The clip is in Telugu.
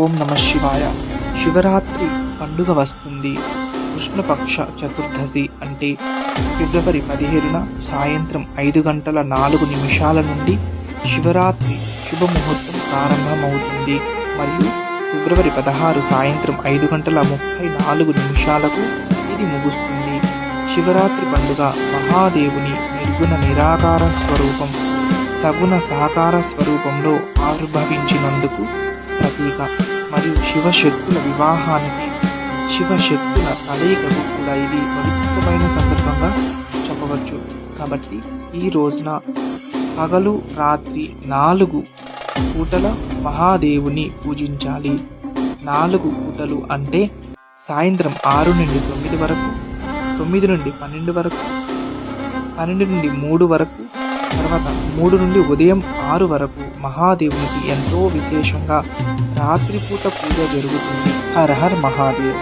ఓం నమః శివాయ. శివరాత్రి పండుగ వస్తుంది. కృష్ణపక్ష చతుర్దశి అంటే ఫిబ్రవరి 17న సాయంత్రం 5:04 నుండి శివరాత్రి శుభముహూర్తం ప్రారంభమవుతుంది మరియు ఫిబ్రవరి 16 సాయంత్రం 5:34 ఇది ముగుస్తుంది. శివరాత్రి పండుగ మహాదేవుని నిర్గుణ నిరాకార స్వరూపం సగుణ సాకార స్వరూపంలో ఆవిర్భవించినందుకు ప్రతీక మరియు శివశక్తుల వివాహానికి శివశక్తుల కలయికకు కూడా ఇది పవిత్రమైన సందర్భంగా చెప్పవచ్చు. కాబట్టి ఈ రోజున పగలు రాత్రి 4 పూటల మహాదేవుని పూజించాలి. 4 పూటలు అంటే సాయంత్రం 6 నుండి 9 వరకు, 9 నుండి 12 వరకు, 12 నుండి 3 వరకు, తర్వాత 3 నుండి ఉదయం 6 వరకు మహాదేవునికి ఎంతో విశేషంగా రాత్రిపూట పూజ జరుగుతుంది. హర హర్ మహాదేవ్.